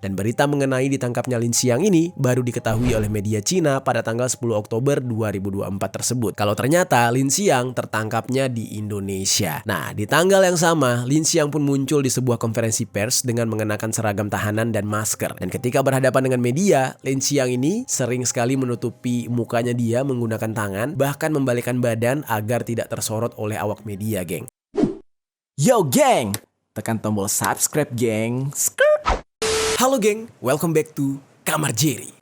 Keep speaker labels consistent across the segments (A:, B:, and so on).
A: Dan berita mengenai ditangkapnya Lin Xiang ini baru diketahui oleh media Cina pada tanggal 10 Oktober 2024 tersebut. Kalau ternyata Lin Xiang tertangkapnya di Indonesia. Nah, di tanggal yang sama, Lin Xiang pun muncul di sebuah konferensi pers dengan mengenakan seragam tahanan dan masker. Dan ketika berhadapan dengan media, Lin Xiang ini sering sekali menutupi mukanya dia menggunakan tangan, bahkan membalikkan badan agar tidak tersorot oleh awak media, geng.
B: Yo geng, tekan tombol subscribe geng.
A: Halo geng, welcome back to Kamar Jerry.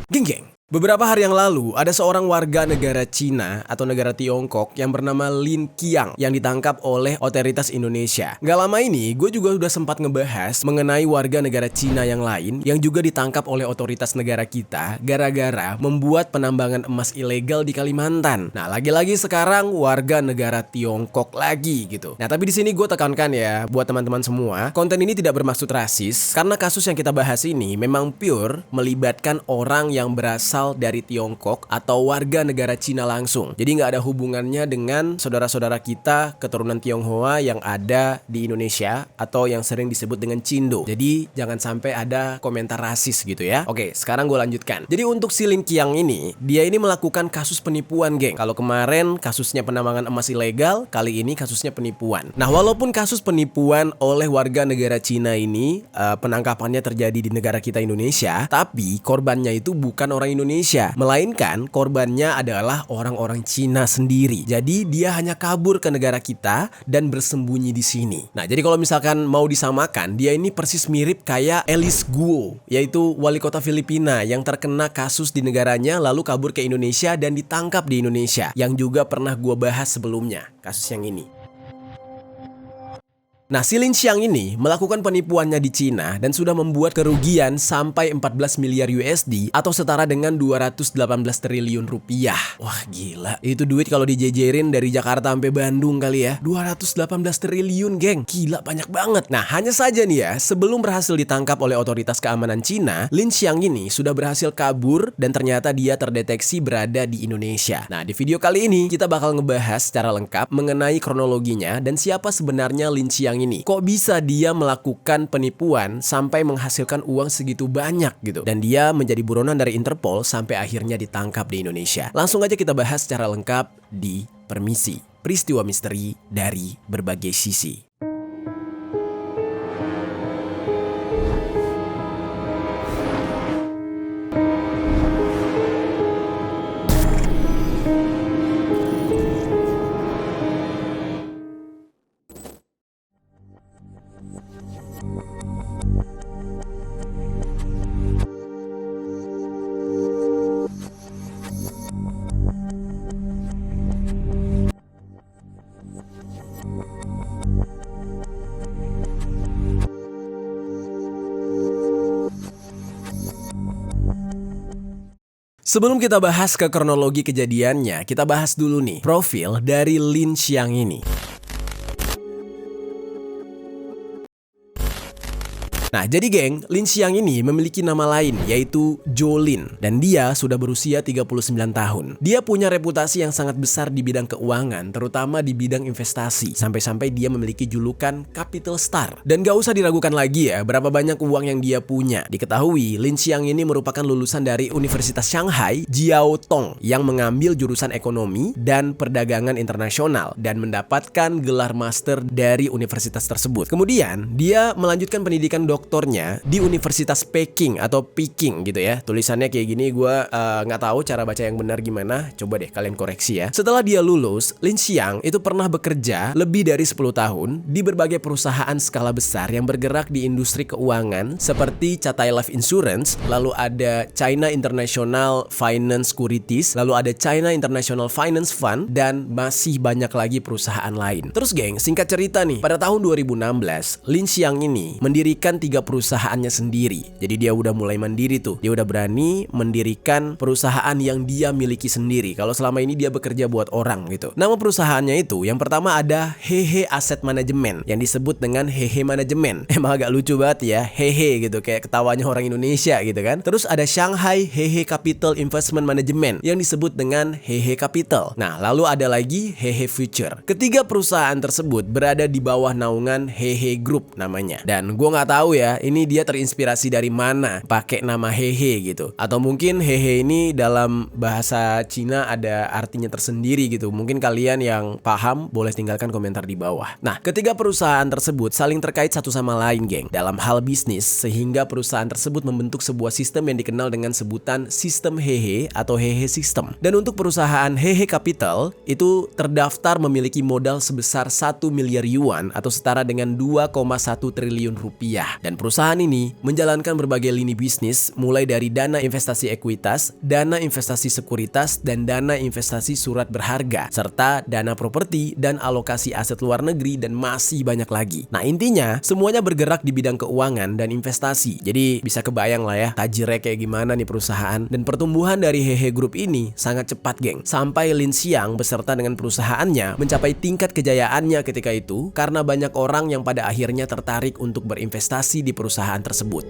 A: Geng, beberapa hari yang lalu ada seorang warga negara Cina atau negara Tiongkok yang bernama Lin Qiang yang ditangkap oleh otoritas Indonesia. Gak lama ini gue juga udah sempat ngebahas mengenai warga negara Cina yang lain yang juga ditangkap oleh otoritas negara kita gara-gara membuat penambangan emas ilegal di Kalimantan. Nah, lagi-lagi sekarang warga negara Tiongkok lagi gitu. Nah, tapi di sini gue tekankan ya buat teman-teman semua, konten ini tidak bermaksud rasis karena kasus yang kita bahas ini memang pure melibatkan orang yang berasal dari Tiongkok atau warga negara Cina langsung. Jadi nggak ada hubungannya dengan saudara-saudara kita keturunan Tionghoa yang ada di Indonesia atau yang sering disebut dengan Cindo. Jadi jangan sampai ada komentar rasis gitu ya. Oke, sekarang gue lanjutkan. Jadi untuk si Lin Qiang ini, dia ini melakukan kasus penipuan, geng. Kalau kemarin kasusnya penambangan emas ilegal, kali ini kasusnya penipuan. Nah, walaupun kasus penipuan oleh warga negara Cina ini penangkapannya terjadi di negara kita Indonesia, tapi korbannya itu bukan orang Indonesia, melainkan korbannya adalah orang-orang Cina sendiri. Jadi dia hanya kabur ke negara kita dan bersembunyi di sini. Nah, jadi kalau misalkan mau disamakan, dia ini persis mirip kayak Alice Guo, yaitu wali kota Filipina yang terkena kasus di negaranya lalu kabur ke Indonesia dan ditangkap di Indonesia, yang juga pernah gua bahas sebelumnya, kasus yang ini. Nah, si Lin Qiang ini melakukan penipuannya di Cina dan sudah membuat kerugian sampai 14 miliar USD atau setara dengan 218 triliun rupiah. Wah, gila. Itu duit kalau dijejerin dari Jakarta sampai Bandung kali ya. 218 triliun, geng. Gila, banyak banget. Nah, hanya saja nih ya, sebelum berhasil ditangkap oleh otoritas keamanan Cina, Lin Qiang ini sudah berhasil kabur dan ternyata dia terdeteksi berada di Indonesia. Nah, di video kali ini kita bakal ngebahas secara lengkap mengenai kronologinya dan siapa sebenarnya Lin Qiang ini. Kok bisa dia melakukan penipuan sampai menghasilkan uang segitu banyak gitu. Dan dia menjadi buronan dari Interpol sampai akhirnya ditangkap di Indonesia. Langsung aja kita bahas secara lengkap di Permisi, peristiwa misteri dari berbagai sisi. Sebelum kita bahas ke kronologi kejadiannya, kita bahas dulu nih profil dari Lin Qiang ini. Nah, jadi geng, Lin Qiang ini memiliki nama lain yaitu Jolin dan dia sudah berusia 39 tahun. Dia punya reputasi yang sangat besar di bidang keuangan, terutama di bidang investasi. Sampai-sampai dia memiliki julukan Capital Star. Dan gak usah diragukan lagi ya, berapa banyak uang yang dia punya. Diketahui, Lin Qiang ini merupakan lulusan dari Universitas Shanghai, Jiao Tong, yang mengambil jurusan ekonomi dan perdagangan internasional dan mendapatkan gelar master dari universitas tersebut. Kemudian, dia melanjutkan pendidikan doktornya di Universitas Peking atau Peking gitu ya. Tulisannya kayak gini, gue nggak tahu cara baca yang benar gimana. Coba deh kalian koreksi ya. Setelah dia lulus, Lin Qiang itu pernah bekerja lebih dari 10 tahun di berbagai perusahaan skala besar yang bergerak di industri keuangan seperti Cathay Life Insurance, lalu ada China International Finance Securities, lalu ada China International Finance Fund, dan masih banyak lagi perusahaan lain. Terus geng, singkat cerita nih, pada tahun 2016, Lin Qiang ini mendirikan 3 ketiga perusahaannya sendiri. Jadi dia udah mulai mandiri tuh. Dia udah berani mendirikan perusahaan yang dia miliki sendiri. Kalau selama ini dia bekerja buat orang gitu. Nama perusahaannya itu yang pertama ada Hehe Asset Management yang disebut dengan Hehe Management. Emang agak lucu banget ya, Hehe gitu, kayak ketawanya orang Indonesia gitu kan. Terus ada Shanghai Hehe Capital Investment Management yang disebut dengan Hehe Capital. Nah, lalu ada lagi Hehe Future. Ketiga perusahaan tersebut berada di bawah naungan Hehe Group namanya. Dan gue nggak tahu ya, ini dia terinspirasi dari mana pakai nama Hehe gitu. Atau mungkin Hehe ini dalam bahasa Cina ada artinya tersendiri gitu. Mungkin kalian yang paham boleh tinggalkan komentar di bawah. Nah, ketiga perusahaan tersebut saling terkait satu sama lain, geng, dalam hal bisnis, sehingga perusahaan tersebut membentuk sebuah sistem yang dikenal dengan sebutan sistem Hehe atau Hehe System. Dan untuk perusahaan Hehe Capital itu terdaftar memiliki modal sebesar 1 miliar yuan atau setara dengan 2,1 triliun rupiah. Dan perusahaan ini menjalankan berbagai lini bisnis mulai dari dana investasi ekuitas, dana investasi sekuritas, dan dana investasi surat berharga, serta dana properti dan alokasi aset luar negeri, dan masih banyak lagi. Nah, intinya semuanya bergerak di bidang keuangan dan investasi. Jadi bisa kebayang lah ya tajirnya kayak gimana nih perusahaan. Dan pertumbuhan dari Hehe Group ini sangat cepat, geng. Sampai Lin Xiang beserta dengan perusahaannya mencapai tingkat kejayaannya ketika itu karena banyak orang yang pada akhirnya tertarik untuk berinvestasi di perusahaan tersebut.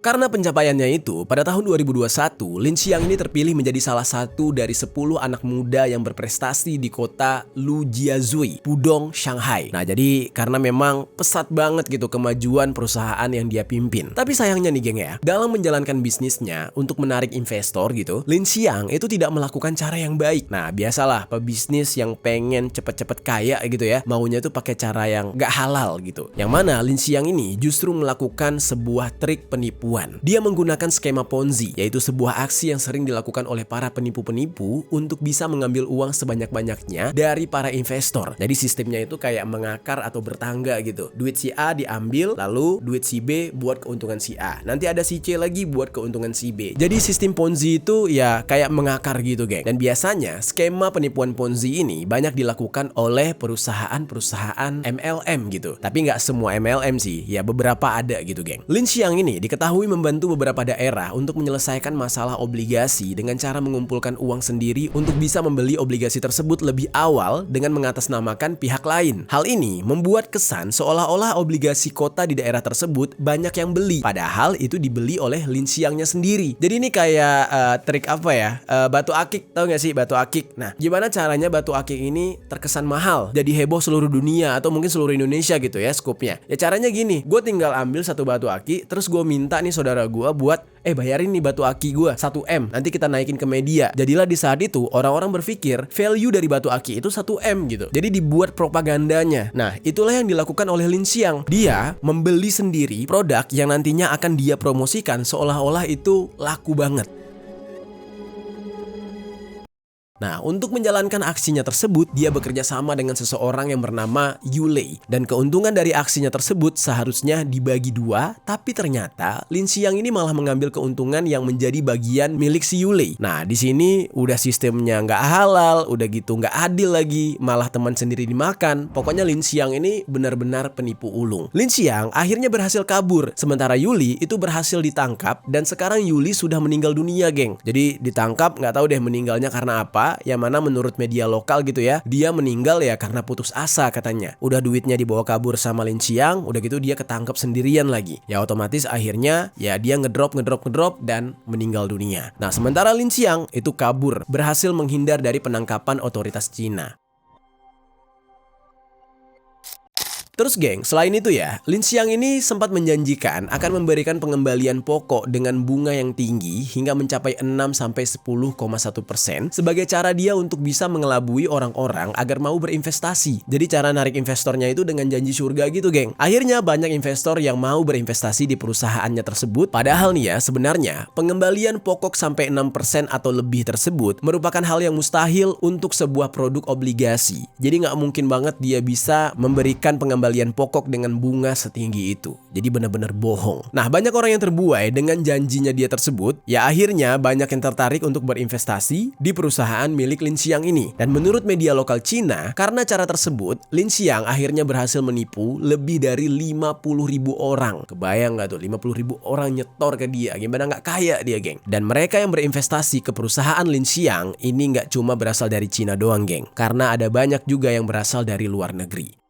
A: Karena pencapaiannya itu, pada tahun 2021, Lin Xiang ini terpilih menjadi salah satu dari 10 anak muda yang berprestasi di kota Lujiazui, Pudong, Shanghai. Nah, jadi karena memang pesat banget gitu kemajuan perusahaan yang dia pimpin. Tapi sayangnya nih, geng ya, dalam menjalankan bisnisnya untuk menarik investor gitu, Lin Xiang itu tidak melakukan cara yang baik. Nah, biasalah pebisnis yang pengen cepet-cepet kaya gitu ya, maunya tuh pakai cara yang gak halal gitu. Yang mana Lin Xiang ini justru melakukan sebuah trik penipuan. Dia menggunakan skema Ponzi, yaitu sebuah aksi yang sering dilakukan oleh para penipu-penipu untuk bisa mengambil uang sebanyak-banyaknya dari para investor. Jadi sistemnya itu kayak mengakar atau bertangga gitu. Duit si A diambil, lalu duit si B buat keuntungan si A. Nanti ada si C lagi buat keuntungan si B. Jadi sistem Ponzi itu ya kayak mengakar gitu, geng. Dan biasanya skema penipuan Ponzi ini banyak dilakukan oleh perusahaan-perusahaan MLM gitu. Tapi nggak semua MLM sih, ya beberapa ada gitu, geng. Lin Xiang ini diketahui membantu beberapa daerah untuk menyelesaikan masalah obligasi dengan cara mengumpulkan uang sendiri untuk bisa membeli obligasi tersebut lebih awal dengan mengatasnamakan pihak lain. Hal ini membuat kesan seolah-olah obligasi kota di daerah tersebut banyak yang beli, padahal itu dibeli oleh Lin Xiangnya sendiri. Jadi ini kayak trik apa ya? Batu akik, tahu nggak sih batu akik? Nah, gimana caranya batu akik ini terkesan mahal, jadi heboh seluruh dunia atau mungkin seluruh Indonesia gitu ya skopnya? Ya caranya gini, gue tinggal ambil satu batu akik, terus gue minta nih saudara gue buat bayarin nih batu aki gue 1M, nanti kita naikin ke media. Jadilah di saat itu orang-orang berpikir value dari batu aki itu 1M gitu. Jadi dibuat propagandanya. Nah, itulah yang dilakukan oleh Lin Xiang. Dia membeli sendiri produk yang nantinya akan dia promosikan seolah-olah itu laku banget. Nah, untuk menjalankan aksinya tersebut, dia bekerja sama dengan seseorang yang bernama Yulei. Dan keuntungan dari aksinya tersebut seharusnya dibagi dua, tapi ternyata Lin Xiang ini malah mengambil keuntungan yang menjadi bagian milik si Yulei. Nah, di sini udah sistemnya nggak halal, udah gitu nggak adil lagi, malah teman sendiri dimakan. Pokoknya Lin Xiang ini benar-benar penipu ulung. Lin Xiang akhirnya berhasil kabur, sementara Yuli itu berhasil ditangkap dan sekarang Yuli sudah meninggal dunia, geng. Jadi ditangkap, nggak tahu deh meninggalnya karena apa. Yang mana menurut media lokal gitu ya, dia meninggal ya karena putus asa katanya. Udah duitnya dibawa kabur sama Lin Xiang, udah gitu dia ketangkep sendirian lagi. Ya otomatis akhirnya ya dia ngedrop dan meninggal dunia. Nah, sementara Lin Xiang itu kabur, berhasil menghindar dari penangkapan otoritas Cina. Terus geng, selain itu ya, Lin Xiang ini sempat menjanjikan akan memberikan pengembalian pokok dengan bunga yang tinggi hingga mencapai 6-10,1% sebagai cara dia untuk bisa mengelabui orang-orang agar mau berinvestasi. Jadi cara narik investornya itu dengan janji surga gitu, geng. Akhirnya banyak investor yang mau berinvestasi di perusahaannya tersebut. Padahal nih ya, sebenarnya pengembalian pokok sampai 6% atau lebih tersebut merupakan hal yang mustahil untuk sebuah produk obligasi. Jadi nggak mungkin banget dia bisa memberikan pengembalian pengembalian pokok dengan bunga setinggi itu. Jadi benar-benar bohong. Nah, banyak orang yang terbuai dengan janjinya dia tersebut. Ya akhirnya banyak yang tertarik untuk berinvestasi di perusahaan milik Lin Xiang ini. Dan menurut media lokal Cina, karena cara tersebut, Lin Xiang akhirnya berhasil menipu lebih dari 50.000 orang. Kebayang nggak tuh 50.000 orang nyetor ke dia? Gimana nggak kaya dia, geng? Dan mereka yang berinvestasi ke perusahaan Lin Xiang ini nggak cuma berasal dari Cina doang, geng. Karena ada banyak juga yang berasal dari luar negeri.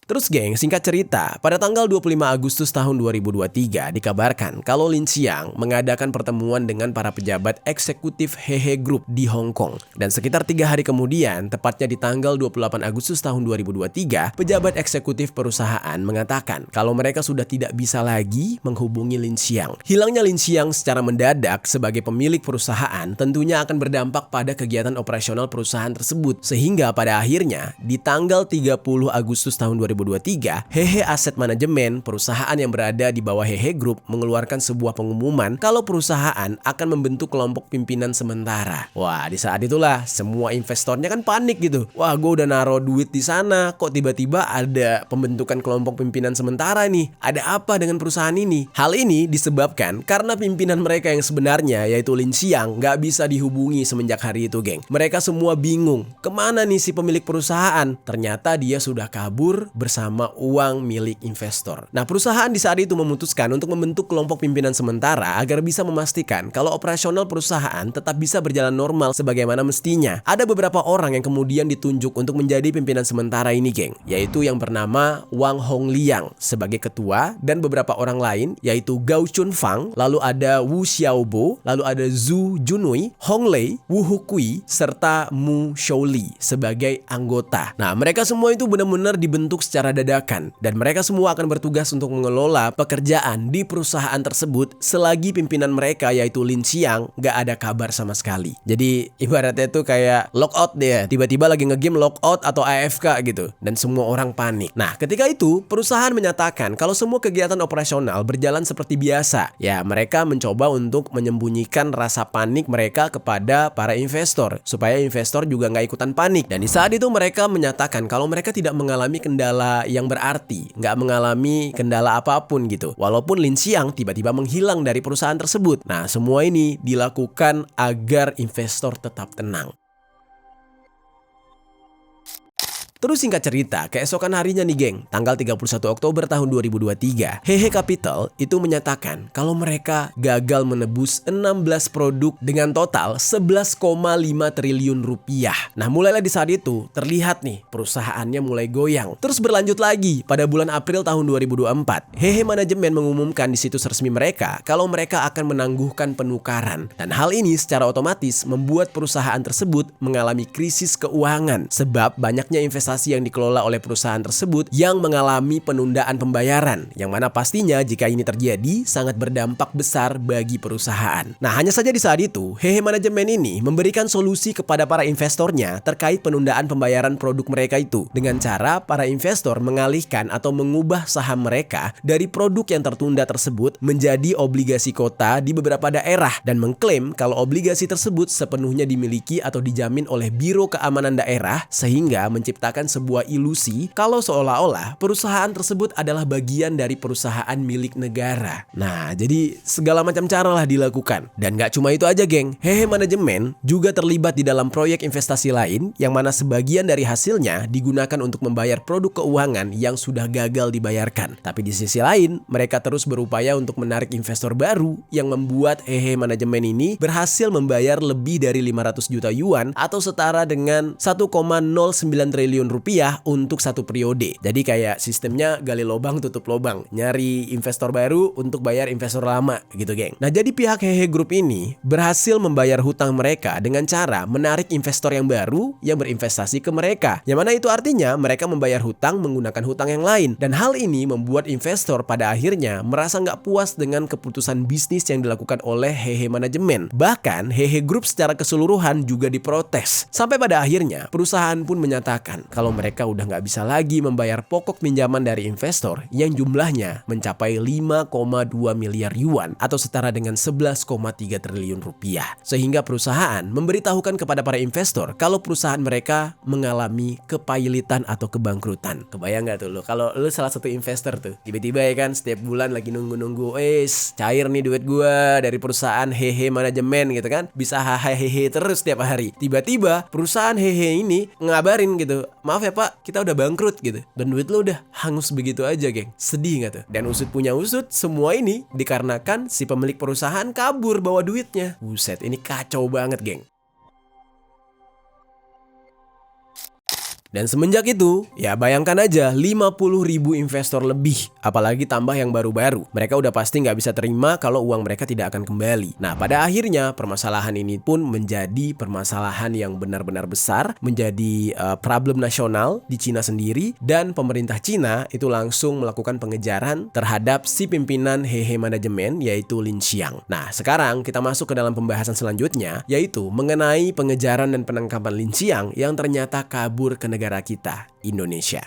A: Terus geng, singkat cerita, pada tanggal 25 Agustus tahun 2023 dikabarkan kalau Lin Xiang mengadakan pertemuan dengan para pejabat eksekutif Hehe Group di Hong Kong. Dan sekitar 3 hari kemudian, tepatnya di tanggal 28 Agustus tahun 2023, pejabat eksekutif perusahaan mengatakan kalau mereka sudah tidak bisa lagi menghubungi Lin Xiang. Hilangnya Lin Xiang secara mendadak sebagai pemilik perusahaan tentunya akan berdampak pada kegiatan operasional perusahaan tersebut. Sehingga pada akhirnya, di tanggal 30 Agustus tahun 2023, Hehe Asset Management, perusahaan yang berada di bawah Hehe Group, mengeluarkan sebuah pengumuman kalau perusahaan akan membentuk kelompok pimpinan sementara. Wah, di saat itulah semua investornya kan panik gitu. Wah, gue udah naruh duit di sana, kok tiba-tiba ada pembentukan kelompok pimpinan sementara nih? Ada apa dengan perusahaan ini? Hal ini disebabkan karena pimpinan mereka yang sebenarnya, yaitu Lin Xiang, nggak bisa dihubungi semenjak hari itu, geng. Mereka semua bingung, kemana nih si pemilik perusahaan? Ternyata dia sudah kabur bersama uang milik investor. Nah, perusahaan di saat itu memutuskan untuk membentuk kelompok pimpinan sementara agar bisa memastikan kalau operasional perusahaan tetap bisa berjalan normal sebagaimana mestinya. Ada beberapa orang yang kemudian ditunjuk untuk menjadi pimpinan sementara ini, geng, yaitu yang bernama Wang Hongliang sebagai ketua dan beberapa orang lain yaitu Gao Chunfang, lalu ada Wu Xiaobo, lalu ada Zhu Junui, Hong Lei, Wu Hukui, serta Mu Shouli sebagai anggota. Nah, mereka semua itu benar-benar dibentuk secara dadakan dan mereka semua akan bertugas untuk mengelola pekerjaan di perusahaan tersebut selagi pimpinan mereka yaitu Lin Xiang gak ada kabar sama sekali. Jadi ibaratnya itu kayak lockout dia, tiba-tiba lagi ngegame lockout atau AFK gitu dan semua orang panik. Nah, ketika itu perusahaan menyatakan kalau semua kegiatan operasional berjalan seperti biasa. Ya, mereka mencoba untuk menyembunyikan rasa panik mereka kepada para investor supaya investor juga gak ikutan panik. Dan di saat itu mereka menyatakan kalau mereka tidak mengalami kendala yang berarti, nggak mengalami kendala apapun gitu. Walaupun Lin Xiang tiba-tiba menghilang dari perusahaan tersebut. Nah, semua ini dilakukan agar investor tetap tenang. Terus singkat cerita, keesokan harinya nih, geng, tanggal 31 Oktober tahun 2023, Hehe Capital itu menyatakan kalau mereka gagal menebus 16 produk dengan total 11,5 triliun rupiah. Nah, mulailah di saat itu terlihat nih perusahaannya mulai goyang. Terus berlanjut lagi pada bulan April tahun 2024, Hehe Manajemen mengumumkan di situs resmi mereka kalau mereka akan menangguhkan penukaran. Dan hal ini secara otomatis membuat perusahaan tersebut mengalami krisis keuangan sebab banyaknya investasi yang dikelola oleh perusahaan tersebut yang mengalami penundaan pembayaran, yang mana pastinya jika ini terjadi sangat berdampak besar bagi perusahaan. Nah, hanya saja di saat itu Hehe Manajemen ini memberikan solusi kepada para investornya terkait penundaan pembayaran produk mereka itu dengan cara para investor mengalihkan atau mengubah saham mereka dari produk yang tertunda tersebut menjadi obligasi kota di beberapa daerah dan mengklaim kalau obligasi tersebut sepenuhnya dimiliki atau dijamin oleh Biro Keamanan Daerah sehingga menciptakan sebuah ilusi kalau seolah-olah perusahaan tersebut adalah bagian dari perusahaan milik negara. Nah, jadi segala macam cara lah dilakukan. Dan gak cuma itu aja, geng. Hehe Manajemen juga terlibat di dalam proyek investasi lain yang mana sebagian dari hasilnya digunakan untuk membayar produk keuangan yang sudah gagal dibayarkan. Tapi di sisi lain, mereka terus berupaya untuk menarik investor baru yang membuat Hehe Manajemen ini berhasil membayar lebih dari 500 juta yuan atau setara dengan 1,09 triliun rupiah untuk satu periode. Jadi kayak sistemnya gali lobang tutup lobang, nyari investor baru untuk bayar investor lama gitu, geng. Nah, jadi pihak Hehe Group ini berhasil membayar hutang mereka dengan cara menarik investor yang baru yang berinvestasi ke mereka. Yang mana itu artinya mereka membayar hutang menggunakan hutang yang lain. Dan hal ini membuat investor pada akhirnya merasa nggak puas dengan keputusan bisnis yang dilakukan oleh Hehe Manajemen. Bahkan Hehe Group secara keseluruhan juga diprotes. Sampai pada akhirnya perusahaan pun menyatakan kalau mereka udah nggak bisa lagi membayar pokok pinjaman dari investor yang jumlahnya mencapai 5,2 miliar yuan atau setara dengan 11,3 triliun rupiah. Sehingga perusahaan memberitahukan kepada para investor kalau perusahaan mereka mengalami kepailitan atau kebangkrutan. Kebayang nggak tuh lo kalau lo salah satu investor tuh, tiba-tiba ya kan setiap bulan lagi nunggu-nunggu, cair nih duit gua dari perusahaan hehe manajemen gitu kan, bisa hehe terus setiap hari. Tiba-tiba perusahaan hehe ini ngabarin gitu, maaf ya pak, kita udah bangkrut gitu, dan duit lo udah hangus begitu aja, geng. Sedih nggak tuh? Dan usut punya usut, semua ini dikarenakan si pemilik perusahaan kabur bawa duitnya. Buset, ini kacau banget, geng. Dan semenjak itu, ya bayangkan aja 50.000 investor lebih, apalagi tambah yang baru-baru. Mereka udah pasti nggak bisa terima kalau uang mereka tidak akan kembali. Nah, pada akhirnya permasalahan ini pun menjadi permasalahan yang benar-benar besar, menjadi problem nasional di Cina sendiri, dan pemerintah Cina itu langsung melakukan pengejaran terhadap si pimpinan hehe manajemen, yaitu Lin Xiang. Nah, sekarang kita masuk ke dalam pembahasan selanjutnya, yaitu mengenai pengejaran dan penangkapan Lin Xiang yang ternyata kabur ke negara kita, Indonesia.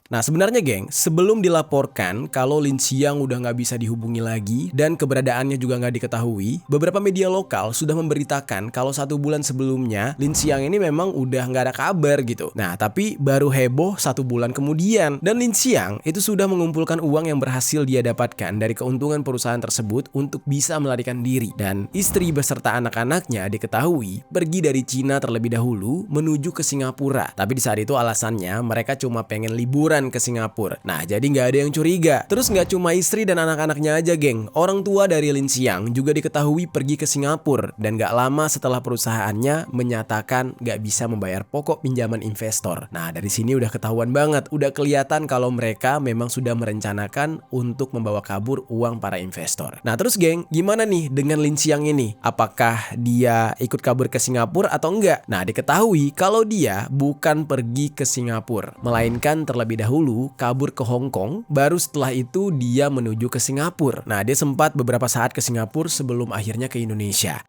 A: Nah sebenarnya geng, sebelum dilaporkan kalau Lin Xiang udah nggak bisa dihubungi lagi dan keberadaannya juga nggak diketahui, beberapa media lokal sudah memberitakan kalau 1 bulan sebelumnya Lin Xiang ini memang udah nggak ada kabar gitu. Nah tapi baru heboh 1 bulan kemudian, dan Lin Xiang itu sudah mengumpulkan uang yang berhasil dia dapatkan dari keuntungan perusahaan tersebut untuk bisa melarikan diri, dan istri beserta anak-anaknya diketahui pergi dari Cina terlebih dahulu menuju ke Singapura. Tapi di saat itu alasannya mereka cuma pengen liburan ke Singapura. Nah jadi nggak ada yang curiga. Terus nggak cuma istri dan anak-anaknya aja geng, orang tua dari Lin Xiang juga diketahui pergi ke Singapura, dan nggak lama setelah perusahaannya menyatakan nggak bisa membayar pokok pinjaman investor. Nah dari sini udah ketahuan banget, udah kelihatan kalau mereka memang sudah merencanakan untuk membawa kabur uang para investor. Nah terus geng, gimana nih dengan Lin Xiang ini? Apakah dia ikut kabur ke Singapura atau enggak? Nah diketahui kalau dia bukan pergi ke Singapura, melainkan terlebih dahulu kabur ke Hong Kong, baru setelah itu dia menuju ke Singapura. Nah dia sempat beberapa saat ke Singapura sebelum akhirnya ke Indonesia.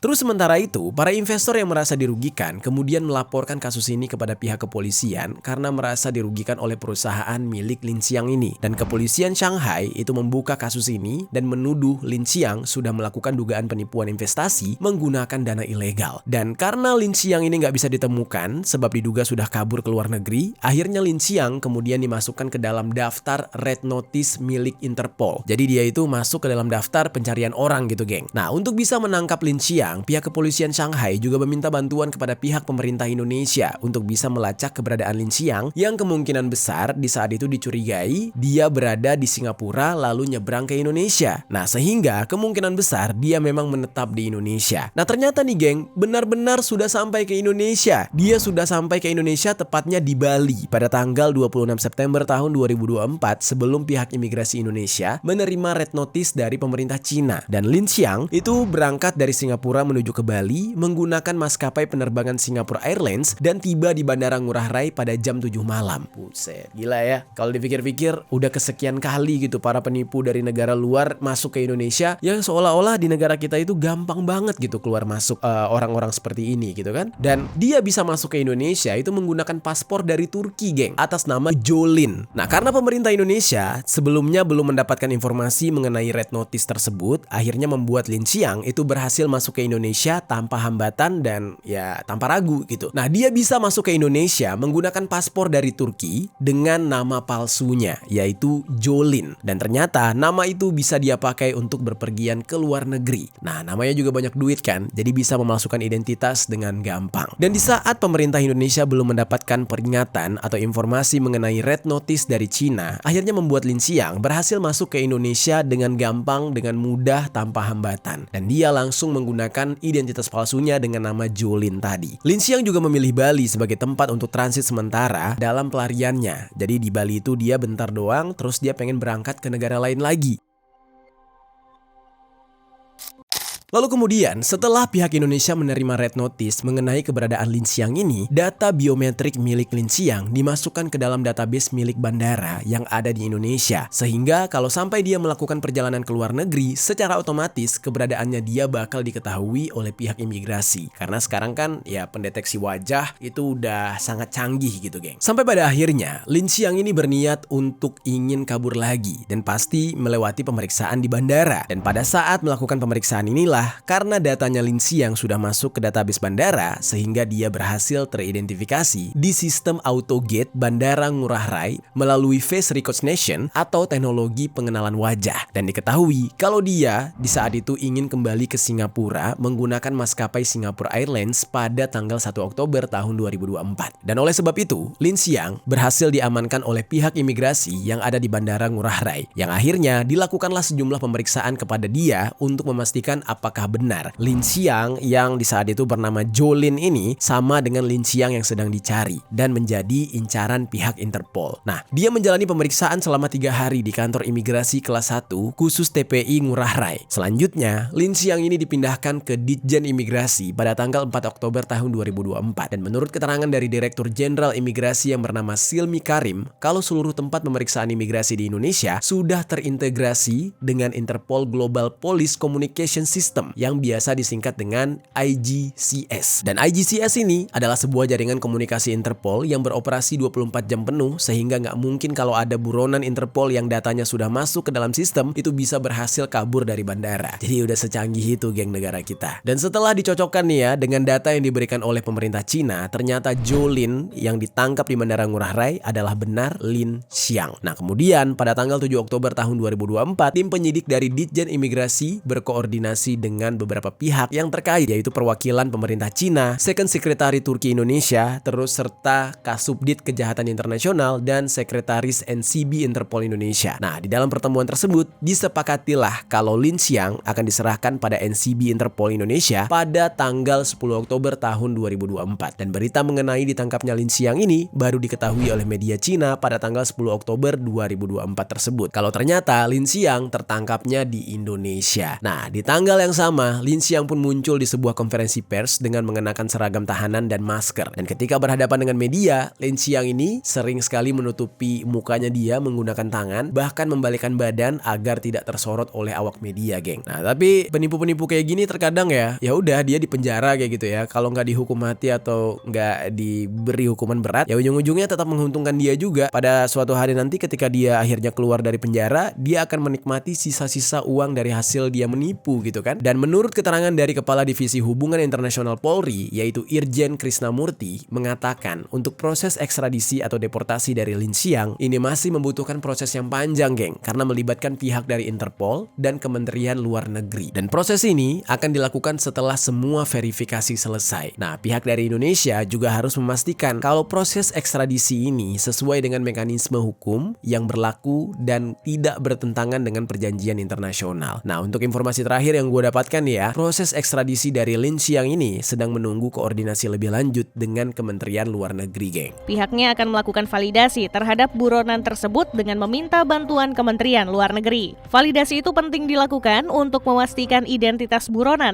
A: Terus sementara itu, para investor yang merasa dirugikan kemudian melaporkan kasus ini kepada pihak kepolisian karena merasa dirugikan oleh perusahaan milik Lin Xiang ini. Dan kepolisian Shanghai itu membuka kasus ini dan menuduh Lin Xiang sudah melakukan dugaan penipuan investasi menggunakan dana ilegal. Dan karena Lin Xiang ini nggak bisa ditemukan sebab diduga sudah kabur ke luar negeri, akhirnya Lin Xiang kemudian dimasukkan ke dalam daftar Red Notice milik Interpol. Jadi dia itu masuk ke dalam daftar pencarian orang gitu geng. Nah untuk bisa menangkap Lin Xiang, pihak kepolisian Shanghai juga meminta bantuan kepada pihak pemerintah Indonesia untuk bisa melacak keberadaan Lin Xiang yang kemungkinan besar di saat itu dicurigai dia berada di Singapura lalu nyebrang ke Indonesia. Nah sehingga kemungkinan besar dia memang menetap di Indonesia. Nah ternyata nih geng, benar-benar sudah sampai ke Indonesia. Dia sudah sampai ke Indonesia tepatnya di Bali pada tanggal 26 September tahun 2024 sebelum pihak imigrasi Indonesia menerima red notice dari pemerintah Cina. Dan Lin Xiang itu berangkat dari Singapura menuju ke Bali menggunakan maskapai penerbangan Singapore Airlines dan tiba di Bandara Ngurah Rai pada jam 7 malam. Buset, gila ya. Kalau dipikir-pikir udah kesekian kali gitu para penipu dari negara luar masuk ke Indonesia yang seolah-olah di negara kita itu gampang banget gitu keluar masuk orang-orang seperti ini gitu kan. Dan dia bisa masuk ke Indonesia itu menggunakan paspor dari Turki geng atas nama Jolin. Nah karena pemerintah Indonesia sebelumnya belum mendapatkan informasi mengenai red notice tersebut, akhirnya membuat Lin Xiang itu berhasil masuk ke Indonesia tanpa hambatan dan ya tanpa ragu gitu. Nah dia bisa masuk ke Indonesia menggunakan paspor dari Turki dengan nama palsunya yaitu Jolin, dan ternyata nama itu bisa dia pakai untuk berpergian ke luar negeri. Nah namanya juga banyak duit kan, jadi bisa memasukkan identitas dengan gampang. Dan di saat pemerintah Indonesia belum mendapatkan peringatan atau informasi mengenai red notice dari Cina, akhirnya membuat Lin Xiang berhasil masuk ke Indonesia dengan gampang, dengan mudah, tanpa hambatan. Dan dia langsung menggunakan identitas palsunya dengan nama Jolin tadi. Lin Xiang juga memilih Bali sebagai tempat untuk transit sementara dalam pelariannya. Jadi di Bali itu dia bentar doang, terus dia pengen berangkat ke negara lain lagi. Lalu kemudian setelah pihak Indonesia menerima red notice mengenai keberadaan Lin Xiang ini, data biometrik milik Lin Xiang dimasukkan ke dalam database milik bandara yang ada di Indonesia. Sehingga kalau sampai dia melakukan perjalanan ke luar negeri, secara otomatis keberadaannya dia bakal diketahui oleh pihak imigrasi. Karena sekarang kan ya pendeteksi wajah itu udah sangat canggih gitu geng. Sampai pada akhirnya Lin Xiang ini berniat untuk ingin kabur lagi dan pasti melewati pemeriksaan di bandara. Dan pada saat melakukan pemeriksaan inilah karena datanya Lin Xiang sudah masuk ke database bandara sehingga dia berhasil teridentifikasi di sistem AutoGate Bandara Ngurah Rai melalui face recognition atau teknologi pengenalan wajah, dan diketahui kalau dia di saat itu ingin kembali ke Singapura menggunakan maskapai Singapore Airlines pada tanggal 1 Oktober tahun 2024. Dan oleh sebab itu Lin Xiang berhasil diamankan oleh pihak imigrasi yang ada di Bandara Ngurah Rai, yang akhirnya dilakukanlah sejumlah pemeriksaan kepada dia untuk memastikan apakah benar Lin Xiang yang di saat itu bernama Jolin ini sama dengan Lin Xiang yang sedang dicari dan menjadi incaran pihak Interpol. Nah, dia menjalani pemeriksaan selama 3 hari di kantor imigrasi kelas 1 khusus TPI Ngurah Rai. Selanjutnya, Lin Xiang ini dipindahkan ke Ditjen Imigrasi pada tanggal 4 Oktober tahun 2024. Dan menurut keterangan dari Direktur Jenderal Imigrasi yang bernama Silmi Karim, kalau seluruh tempat pemeriksaan imigrasi di Indonesia sudah terintegrasi dengan Interpol Global Police Communication System yang biasa disingkat dengan IGCS. Dan IGCS ini adalah sebuah jaringan komunikasi Interpol yang beroperasi 24 jam penuh, sehingga nggak mungkin kalau ada buronan Interpol yang datanya sudah masuk ke dalam sistem itu bisa berhasil kabur dari bandara. Jadi udah secanggih itu geng negara kita. Dan setelah dicocokkan nih ya dengan data yang diberikan oleh pemerintah Cina, ternyata Jolin yang ditangkap di Bandara Ngurah Rai adalah benar Lin Xiang. Nah kemudian pada tanggal 7 Oktober tahun 2024, tim penyidik dari Ditjen Imigrasi berkoordinasi dengan beberapa pihak yang terkait, yaitu perwakilan pemerintah Cina, Second Secretary Turki Indonesia, terus serta Kasubdit Kejahatan Internasional dan Sekretaris NCB Interpol Indonesia. Nah, di dalam pertemuan tersebut disepakatilah kalau Lin Xiang akan diserahkan pada NCB Interpol Indonesia pada tanggal 10 Oktober tahun 2024. Dan berita mengenai ditangkapnya Lin Xiang ini baru diketahui oleh media Cina pada tanggal 10 Oktober 2024 tersebut. Kalau ternyata Lin Xiang tertangkapnya di Indonesia. Nah, di tanggal yang sama, Lin Xiang pun muncul di sebuah konferensi pers dengan mengenakan seragam tahanan dan masker. Dan ketika berhadapan dengan media, Lin Xiang ini sering sekali menutupi mukanya dia menggunakan tangan, bahkan membalikkan badan agar tidak tersorot oleh awak media, geng. Nah, tapi penipu-penipu kayak gini terkadang ya udah dia dipenjara kayak gitu ya. Kalau nggak dihukum mati atau nggak diberi hukuman berat, ya ujung-ujungnya tetap menguntungkan dia juga. Pada suatu hari nanti ketika dia akhirnya keluar dari penjara, dia akan menikmati sisa-sisa uang dari hasil dia menipu gitu kan. Dan menurut keterangan dari Kepala Divisi Hubungan Internasional Polri, yaitu Irjen Krisnamurti, mengatakan untuk proses ekstradisi atau deportasi dari Lin Xiang ini masih membutuhkan proses yang panjang, geng, karena melibatkan pihak dari Interpol dan Kementerian Luar Negeri. Dan proses ini akan dilakukan setelah semua verifikasi selesai. Nah, pihak dari Indonesia juga harus memastikan kalau proses ekstradisi ini sesuai dengan mekanisme hukum yang berlaku dan tidak bertentangan dengan perjanjian internasional. Nah, untuk informasi terakhir yang gue dapatkan ya, proses ekstradisi dari Lin Xiang ini sedang menunggu koordinasi lebih lanjut dengan Kementerian Luar Negeri, geng.
C: Pihaknya akan melakukan validasi terhadap buronan tersebut dengan meminta bantuan Kementerian Luar Negeri. Validasi itu penting dilakukan untuk memastikan identitas buronan.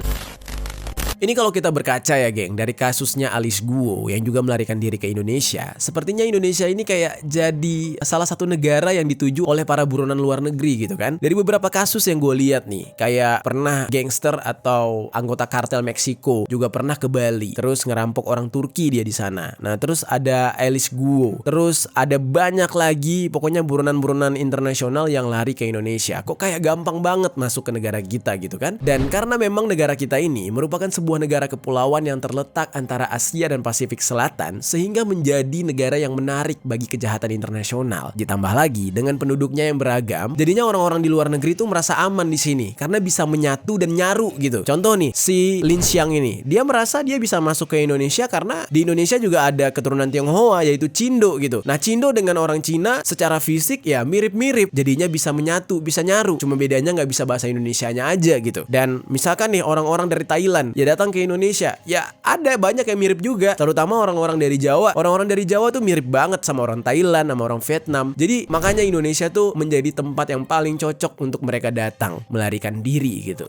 A: Ini kalau kita berkaca ya geng, dari kasusnya Alice Guo yang juga melarikan diri ke Indonesia, sepertinya Indonesia ini kayak jadi salah satu negara yang dituju oleh para buronan luar negeri gitu kan. Dari beberapa kasus yang gue lihat nih, kayak pernah gangster atau anggota kartel Meksiko juga pernah ke Bali, terus ngerampok orang Turki dia di sana. Nah terus ada Alice Guo, terus ada banyak lagi pokoknya buronan-buronan internasional yang lari ke Indonesia. Kok kayak gampang banget masuk ke negara kita gitu kan. Dan karena memang negara kita ini merupakan sebuah negara kepulauan yang terletak antara Asia dan Pasifik Selatan, sehingga menjadi negara yang menarik bagi kejahatan internasional. Ditambah lagi dengan penduduknya yang beragam, jadinya orang-orang di luar negeri tuh merasa aman di sini karena bisa menyatu dan nyaru gitu. Contoh nih, si Lin Xiang ini, dia merasa dia bisa masuk ke Indonesia karena di Indonesia juga ada keturunan Tionghoa yaitu Cindo gitu. Nah, Cindo dengan orang Cina secara fisik ya mirip-mirip, jadinya bisa menyatu, bisa nyaru. Cuma bedanya nggak bisa bahasa Indonesianya aja gitu. Dan misalkan nih orang-orang dari Thailand ya datang ke Indonesia, ya ada banyak yang mirip juga, terutama orang-orang dari Jawa. Orang-orang dari Jawa tuh mirip banget sama orang Thailand, sama orang Vietnam. Jadi makanya Indonesia tuh menjadi tempat yang paling cocok untuk mereka datang melarikan diri gitu.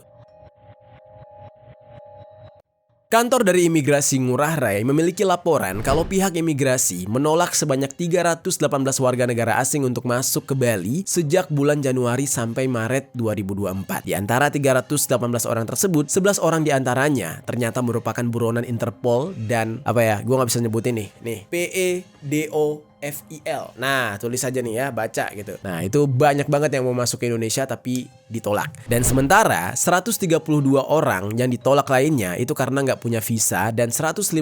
A: Kantor dari Imigrasi Ngurah Rai memiliki laporan kalau pihak imigrasi menolak sebanyak 318 warga negara asing untuk masuk ke Bali sejak bulan Januari sampai Maret 2024. Di antara 318 orang tersebut, 11 orang di antaranya ternyata merupakan buronan Interpol dan gue nggak bisa nyebutin nih PEDOFIL. Nah, tulis aja nih ya, baca gitu. Nah, itu banyak banget yang mau masuk ke Indonesia tapi ditolak. Dan sementara 132 orang yang ditolak lainnya itu karena nggak punya visa dan 158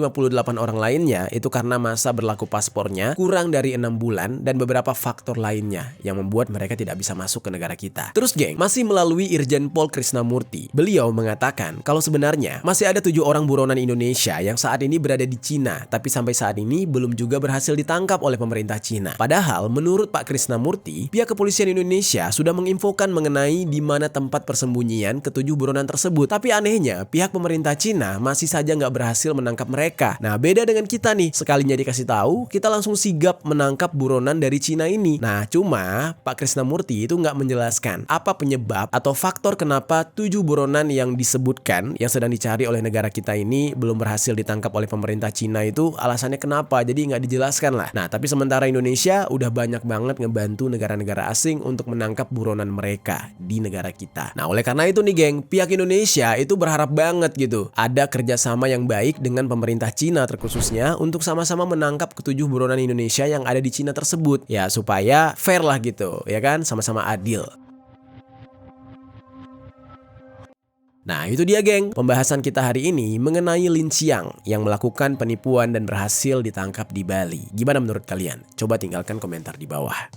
A: orang lainnya itu karena masa berlaku paspornya kurang dari 6 bulan dan beberapa faktor lainnya yang membuat mereka tidak bisa masuk ke negara kita. Terus geng, masih melalui Irjen Pol Krisnamurti, beliau mengatakan kalau sebenarnya masih ada 7 orang buronan Indonesia yang saat ini berada di Cina tapi sampai saat ini belum juga berhasil ditangkap oleh pemerintah Cina. Padahal menurut Pak Krisnamurti, pihak kepolisian Indonesia sudah menginfokan mengenai di mana tempat persembunyian ketujuh buronan tersebut. Tapi anehnya, pihak pemerintah Cina masih saja nggak berhasil menangkap mereka. Nah, beda dengan kita nih. Sekalinya dikasih tahu, kita langsung sigap menangkap buronan dari Cina ini. Nah, cuma Pak Krisnamurti itu nggak menjelaskan apa penyebab atau faktor kenapa 7 buronan yang disebutkan yang sedang dicari oleh negara kita ini belum berhasil ditangkap oleh pemerintah Cina itu alasannya kenapa. Jadi nggak dijelaskan lah. Nah, tapi sementara Indonesia udah banyak banget ngebantu negara-negara asing untuk menangkap buronan mereka di negara kita. Nah, oleh karena itu nih geng, pihak Indonesia itu berharap banget gitu ada kerjasama yang baik dengan pemerintah Cina terkhususnya untuk sama-sama menangkap ketujuh buronan Indonesia yang ada di Cina tersebut. Ya, supaya fair lah gitu, ya kan? Sama-sama adil. Nah, itu dia geng, pembahasan kita hari ini mengenai Lin Xiang yang melakukan penipuan dan berhasil ditangkap di Bali. Gimana menurut kalian? Coba tinggalkan komentar di bawah.